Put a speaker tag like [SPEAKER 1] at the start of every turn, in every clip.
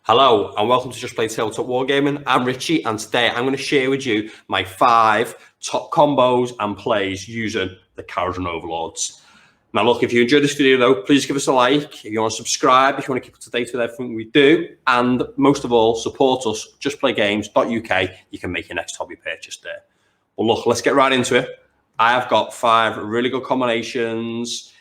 [SPEAKER 1] Hello and welcome to JustPlay Tabletop Wargaming. I'm Ritchie and today I'm going to share with you my 5 top combos and plays using the Kharadron Overlords. Now look, if you enjoyed this video though, please give us a like. If you want to subscribe, if you want to keep up to date with everything we do, and most of all, support us, justplaygames.uk. You can make your next hobby purchase there. Well look, let's get right into it. I have got 5 really good combinations,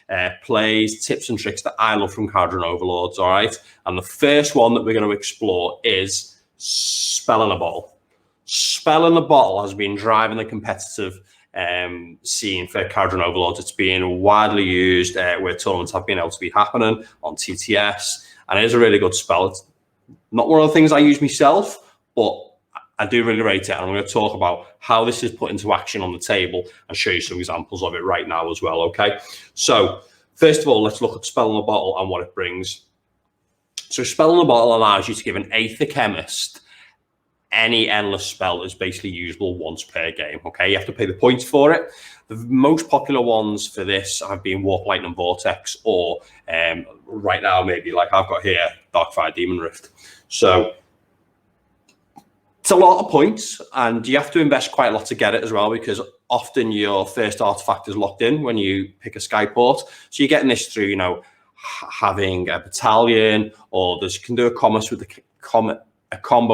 [SPEAKER 1] plays, tips and tricks that I love from Kharadron Overlords, all right? And the first one that we're going to explore is Spell in a Bottle. Spell in a Bottle has been driving the competitive scene for Kharadron Overlords. It's being widely used where tournaments have been able to be happening on TTS, and it is a really good spell. It's not one of the things I use myself, but I do really rate it, and I'm going to talk about how this is put into action on the table and show you some examples of it right now as well, okay? So, first of all, let's look at Spell in a Bottle and what it brings. So, Spell in a Bottle allows you to give an Aether Chemist any endless spell is basically usable once per game, okay? You have to pay the points for it. The most popular ones for this have been Warp, Lightning, Vortex, or right now, maybe like I've got here, Darkfire Demon Rift. So, it's a lot of points, and you have to invest quite a lot to get it as well, because often your first artifact is locked in when you pick a skyport. So you're getting this through, you know, having a battalion, or you can do a combo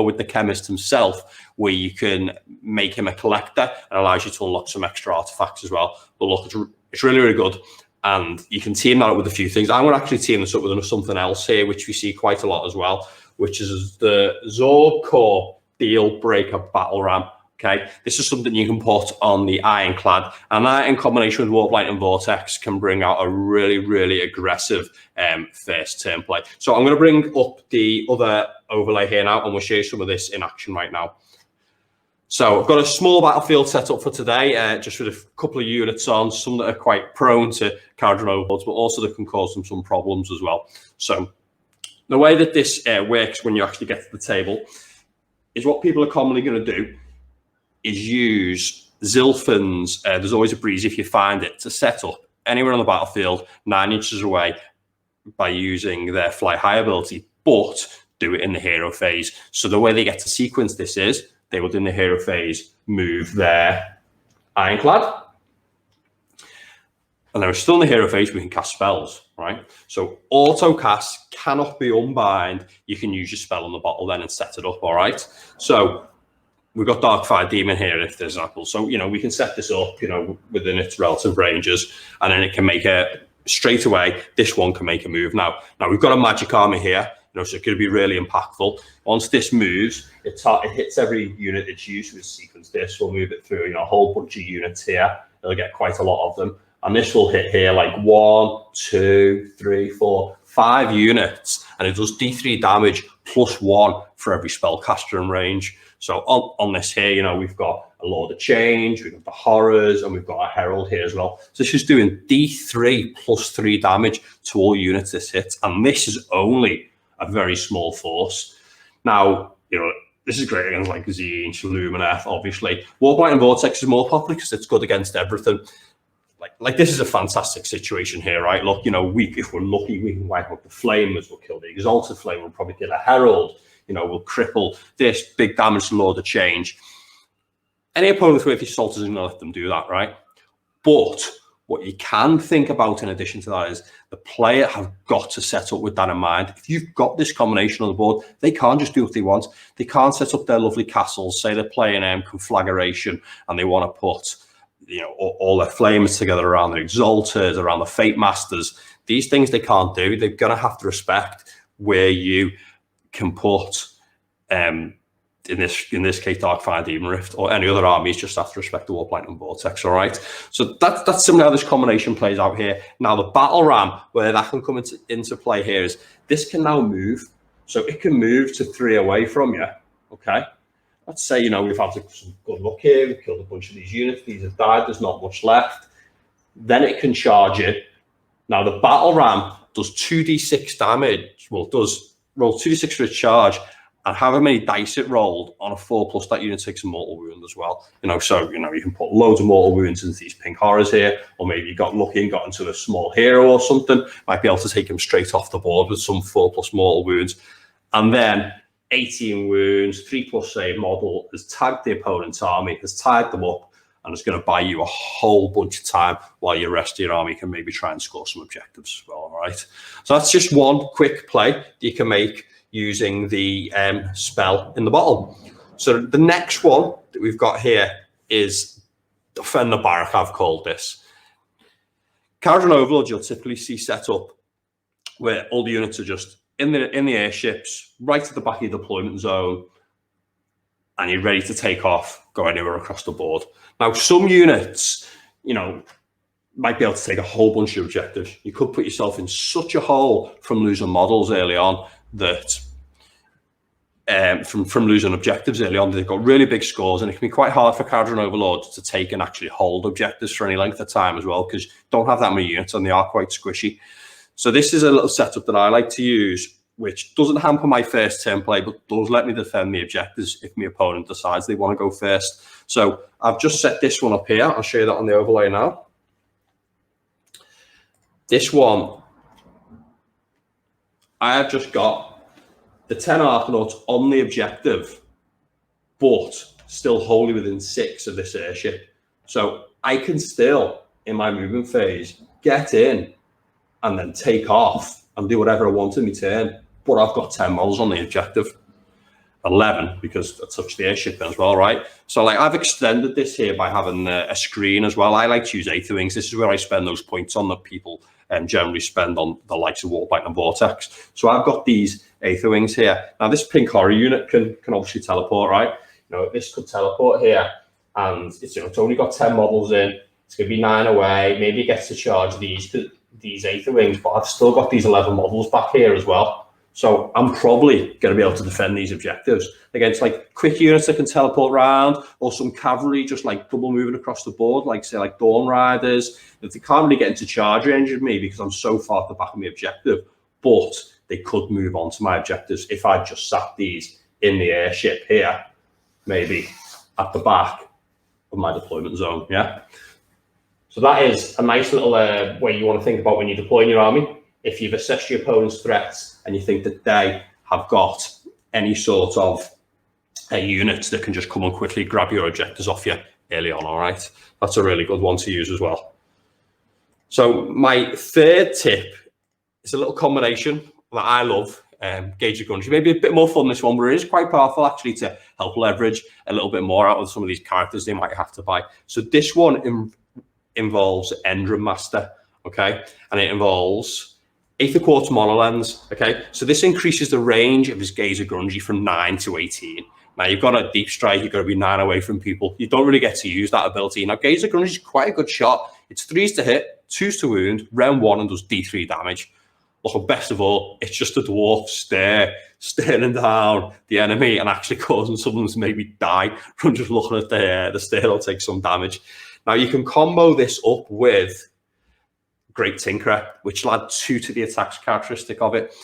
[SPEAKER 1] with the chemist himself, where you can make him a collector and allows you to unlock some extra artifacts as well. But look, it's really, really good, and you can team that up with a few things. I'm going to actually team this up with something else here, which we see quite a lot as well, which is the Zorb Core Deal Breaker Battle Ram. Okay, this is something you can put on the Ironclad, and that in combination with Warp, Light and Vortex can bring out a really, really aggressive first turn play. So I'm going to bring up the other overlay here now, and we'll show you some of this in action right now. So I've got a small battlefield set up for today, just with a couple of units on, some that are quite prone to Kharadron Overlords, but also that can cause them some problems as well. So the way that this works when you actually get to the table is what people are commonly going to do is use Zilfins. There's always a breeze if you find it, to set up anywhere on the battlefield 9 inches away by using their fly high ability, but do it in the hero phase. So the way they get to sequence this is they will, in the hero phase, move their Ironclad, and they're still in the hero phase. We can cast spells, right? So auto cast cannot be unbind. You can use your Spell in the Bottle then and set it up, all right? So we've got Darkfire Demon here, if there's example. So, you know, we can set this up, you know, within its relative ranges, and then it can make a, straight away, this one can make a move. Now we've got a magic army here, you know, so it could be really impactful. Once this moves, it hits every unit it's used with sequence. This will move it through, you know, a whole bunch of units here. It'll get quite a lot of them. And this will hit here like 1, 2, 3, 4, 5 units, and it does D3 damage +1 for every spellcaster in range. So on this here, you know, we've got a Lord of Change, we've got the Horrors, and we've got a Herald here as well. So this is doing D3 +3 damage to all units this hits, and this is only a very small force. Now, you know, this is great against like Tzeentch, Lumineth, obviously. Warp, Light and Vortex is more popular because it's good against everything. Like this is a fantastic situation here, right? Look, you know, if we're lucky, we can wipe out the Flamers, we'll kill the Exalted Flame, we'll probably kill a Herald, you know, we'll cripple this, big damage to Lord of Change. Any opponent with Assault isn't going to let them do that, right? But what you can think about in addition to that is the player have got to set up with that in mind. If you've got this combination on the board, they can't just do what they want. They can't set up their lovely castles. Say they're playing Conflagration and they want to put, you know, all their flames together around the Exalted, around the Fate Masters. These things they can't do. They're going to have to respect where you can put, in this case, Darkfire Demon Rift, or any other armies. Just have to respect the Warp, Light and Vortex, all right? So that's similar how this combination plays out here. Now the Battle Ram, where that can come into play here, is this can now move. So it can move to 3 away from you, okay? Let's say, you know, we've had some good luck here. We've killed a bunch of these units. These have died. There's not much left. Then it can charge it. Now, the Battle Ram does 2d6 damage. Well, it does roll 2d6 for a charge. And however many dice it rolled on a 4+, that unit takes a mortal wound as well. You know, so, you know, you can put loads of mortal wounds into these pink horrors here. Or maybe you got lucky and got into a small hero or something. Might be able to take him straight off the board with some 4+ mortal wounds. And then 18 wounds, 3+ save model, has tagged the opponent's army, has tied them up, and it's going to buy you a whole bunch of time while your rest of your army can maybe try and score some objectives as well, all right? So that's just one quick play that you can make using the spell in the bottle. So the next one that we've got here is Defend the Barrack, I've called this. Kharadron Overlords you'll typically see set up where all the units are just in the airships, right at the back of your deployment zone, and you're ready to take off, go anywhere across the board. Now, some units, you know, might be able to take a whole bunch of objectives. You could put yourself in such a hole from losing models early on that from losing objectives early on, they've got really big scores, and it can be quite hard for Kharadron Overlords to take and actually hold objectives for any length of time as well, because you don't have that many units and they are quite squishy. So this is a little setup that I like to use, which doesn't hamper my first turn play, but does let me defend the objectives if my opponent decides they want to go first. So I've just set this one up here. I'll show you that on the overlay now. This one, I have just got the 10 Arcanauts on the objective, but still wholly within 6 of this airship. So I can still, in my movement phase, get in and then take off and do whatever I want in my turn. But I've got 10 models on the objective. 11, because I touched the airship as well, right? So like I've extended this here by having a screen as well. I like to use Aether Wings. This is where I spend those points on that people generally spend on the likes of Wargaming and Vortex. So I've got these Aether Wings here. Now this pink horror unit can obviously teleport, right? You know, this could teleport here, and it's, you know, it's only got 10 models in. It's going to be 9 away. Maybe it gets to charge these Aether Wings, but I've still got these 11 models back here as well. So I'm probably going to be able to defend these objectives against like quick units that can teleport around, or some cavalry just like double moving across the board, like say like Dawn Riders. If they can't really get into charge range of me because I'm so far at the back of my objective, but they could move on to my objectives if I just sat these in the airship here, maybe at the back of my deployment zone. Yeah. So that is a nice little way you want to think about when you're deploying your army. If you've assessed your opponent's threats and you think that they have got any sort of units that can just come and quickly grab your objectives off you early on, all right? That's a really good one to use as well. So my third tip is a little combination that I love, Gauge of Grungy. Maybe a bit more fun this one, but it is quite powerful actually to help leverage a little bit more out of some of these characters they might have to buy. So this one involves Remaster, okay? And it involves Aether Quartz monolens, okay? So this increases the range of his Gaze of Grungy from 9 to 18. Now you've got a deep strike, you've got to be 9 away from people. You don't really get to use that ability. Now Gaze of Grungy is quite a good shot. It's 3s to hit, 2s to wound, round 1 and does D3 damage. Look, best of all, it's just a dwarf staring down the enemy and actually causing someone to maybe die from just looking at the stare or take some damage. Now you can combo this up with Great Tinkerer, which will add 2 to the attacks characteristic of it.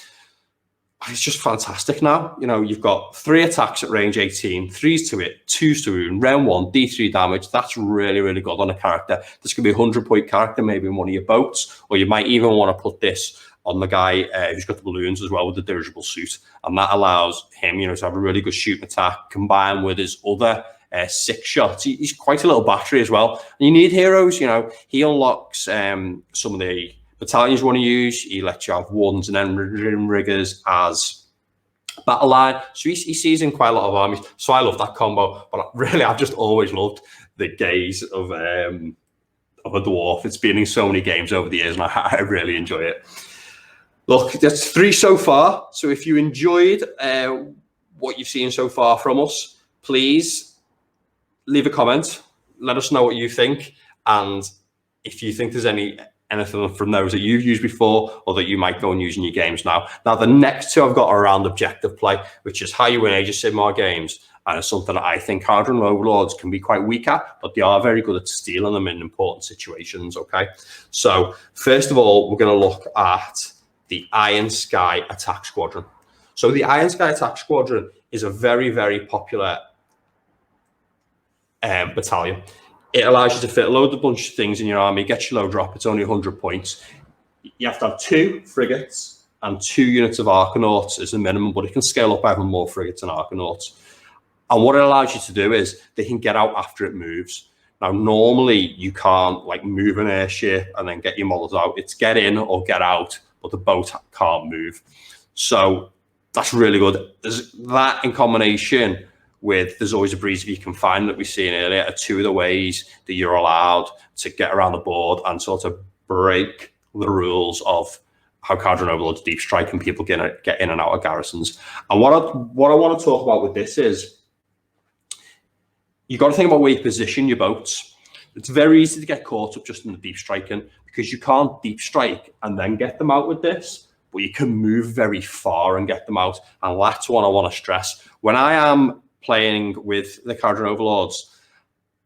[SPEAKER 1] It's just fantastic now. You know, you've got 3 attacks at range 18, 3s to hit, 2s to wound, round 1, D3 damage. That's really, really good on a character. This could be a 100-point character, maybe in one of your boats, or you might even want to put this on the guy who's got the balloons as well with the dirigible suit. And that allows him, you know, to have a really good shooting attack combined with his other 6 shots. He's quite a little battery as well. And you need heroes, you know. He unlocks some of the battalions you want to use. He lets you have 1s and then riggers as battle line. So he sees in quite a lot of armies. So I love that combo. But really, I've just always loved the gaze of a dwarf. It's been in so many games over the years, and I really enjoy it. Look, that's 3 so far. So if you enjoyed what you've seen so far from us, please leave a comment. Let us know what you think. And if you think there's anything from those that you've used before or that you might go and use in your games now. Now, the next 2 I've got around objective play, which is how you win Age of Sigmar games. And it's something that I think Kharadron Overlords can be quite weak at, but they are very good at stealing them in important situations, okay? So, first of all, we're going to look at the Iron Sky Attack Squadron. So, the Iron Sky Attack Squadron is a very, very popular battalion. It allows you to fit a bunch of things in your army, get your low drop. It's only 100 points. You have to have 2 frigates, and 2 units of Arcanauts is the minimum, but it can scale up even more frigates and Arcanauts. And what it allows you to do is they can get out after it moves. Now, normally you can't like move an airship and then get your models out. It's get in or get out, but the boat can't move. So that's really good. There's that in combination with There's Always a Breeze If You Can Find that we've seen earlier are 2 of the ways that you're allowed to get around the board and sort of break the rules of how Kharadron Overlords deep strike and people get in and out of garrisons. And what I want to talk about with this is you've got to think about where you position your boats. It's very easy to get caught up just in the deep striking because you can't deep strike and then get them out with this, but you can move very far and get them out. And that's what I want to stress. When I am playing with the Kharadron Overlords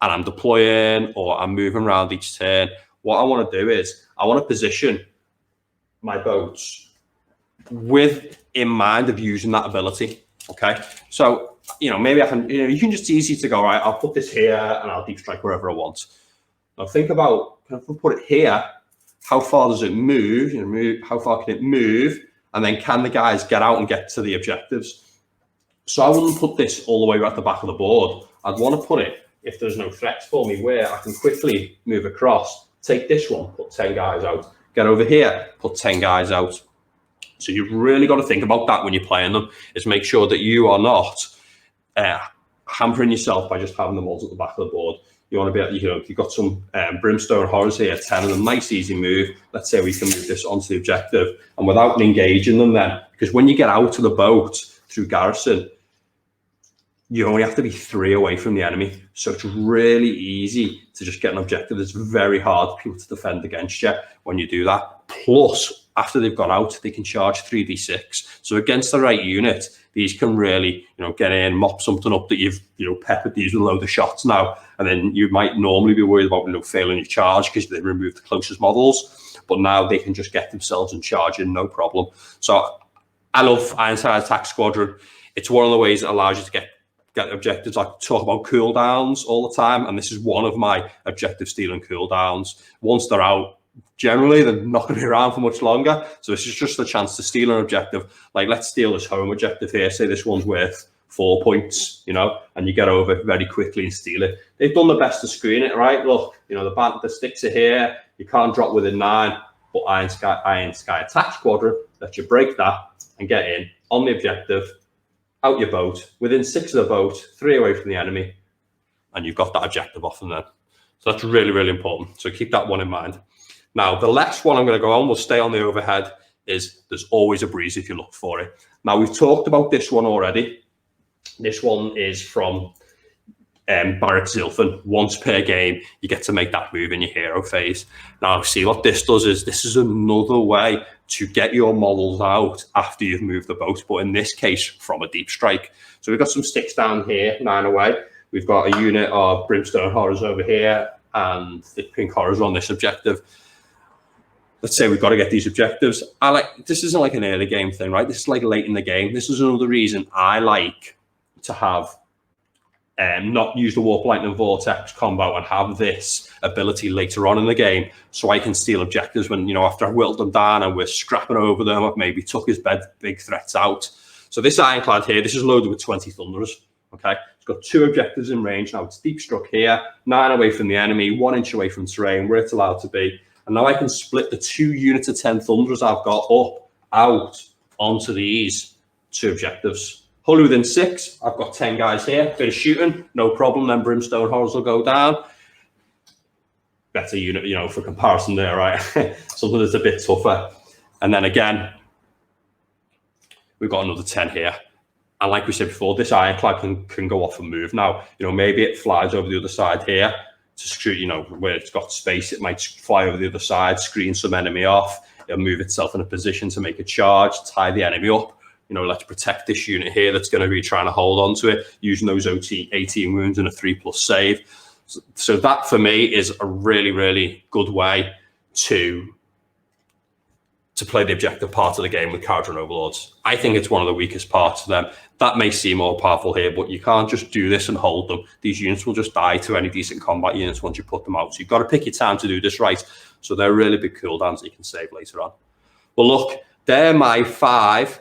[SPEAKER 1] and I'm deploying or I'm moving around each turn, what I want to do is I want to position my boats with in mind of using that ability. Okay, so maybe I can, you can just easy to go, right, I'll put this here and I'll deep strike wherever I want. Now think about, if I put it here, how far does it move? How far can it move? And then can the guys get out and get to the objectives? So I wouldn't put this all the way at the back of the board. I'd want to put it, if there's no threats for me, where I can quickly move across, take this one, put 10 guys out, get over here, put 10 guys out. So you've really got to think about that when you're playing them, is make sure that you are not hampering yourself by just having the models at the back of the board. You want to be, you've got some brimstone horrors here, 10 of them, nice easy move. Let's say we can move this onto the objective and without engaging them then, because when you get out of the boat through garrison, you only have to be 3 away from the enemy. So it's really easy to just get an objective. It's very hard for people to defend against you when you do that. Plus, after they've got out, they can charge 3d6. So against the right unit, these can really, get in, mop something up that you've, peppered these with a load of shots now. And then you might normally be worried about, failing your charge because they removed the closest models. But now they can just get themselves and charge in, no problem. So I love Ironside Attack Squadron. It's one of the ways that allows you to get objectives. I talk about cooldowns all the time, and this is one of my objective stealing cooldowns. Once they're out, generally they're not going to be around for much longer. So this is just a chance to steal an objective. Like, let's steal this home objective here. Say this one's worth 4 points, and you get over very quickly and steal it. They've done the best to screen it, right? Look, the sticks are here. You can't drop within 9, but Iron Sky Attack Squadron lets you break that and get in on the objective, out your boat, within 6 of the boat, 3 away from the enemy, and you've got that objective off them then. So that's really, really important. So keep that one in mind. Now, the last one I'm going to go on, we'll stay on the overhead, is There's Always a Breeze If You Look For It. Now, we've talked about this one already. This one is from Barrack Zilfin. Once per game, you get to make that move in your hero phase. Now, see what this does is this is another way to get your models out after you've moved the boat, but in this case, from a deep strike. So we've got some sticks down here, 9 away. We've got a unit of brimstone horrors over here, and the pink horrors on this objective. Let's say we've got to get these objectives. This isn't like an early game thing, right? This is like late in the game. This is another reason I like to have not use the Warp Lightning Vortex combo and have this ability later on in the game, so I can steal objectives when, after I've whittled them down and we're scrapping over them, I've maybe took his big threats out. So this Ironclad here, this is loaded with 20 Thunderers, okay? It's got 2 objectives in range. Now it's deep struck here, 9 away from the enemy, 1 inch away from terrain, where it's allowed to be. And now I can split the 2 units of 10 Thunderers I've got out onto these 2 objectives. Wholly within 6, I've got 10 guys here. Bit of shooting, no problem. Then Brimstone Horrors will go down. Better unit, for comparison there, right? Something that's a bit tougher. And then again, we've got another 10 here. And like we said before, this Ironclad can go off and move. Now, maybe it flies over the other side here to screw, where it's got space. It might fly over the other side, screen some enemy off. It'll move itself in a position to make a charge, tie the enemy up. Let's protect this unit here that's going to be trying to hold on to it, using those 18 wounds and a 3+ save. So that, for me, is a really, really good way to play the objective part of the game with Kharadron Overlords. I think it's one of the weakest parts of them. That may seem more powerful here, but you can't just do this and hold them. These units will just die to any decent combat units once you put them out. So you've got to pick your time to do this right. So they're really big cooldowns that you can save later on. Well, look, they're my 5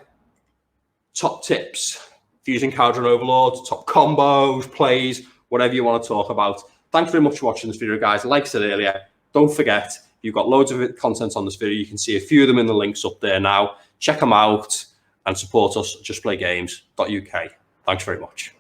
[SPEAKER 1] top tips for using Kharadron Overlords, top combos, plays, whatever you want to talk about. Thanks very much for watching this video, guys. Like I said earlier, don't forget, you've got loads of content on this video. You can see a few of them in the links up there now. Check them out and support us at justplaygames.uk. Thanks very much.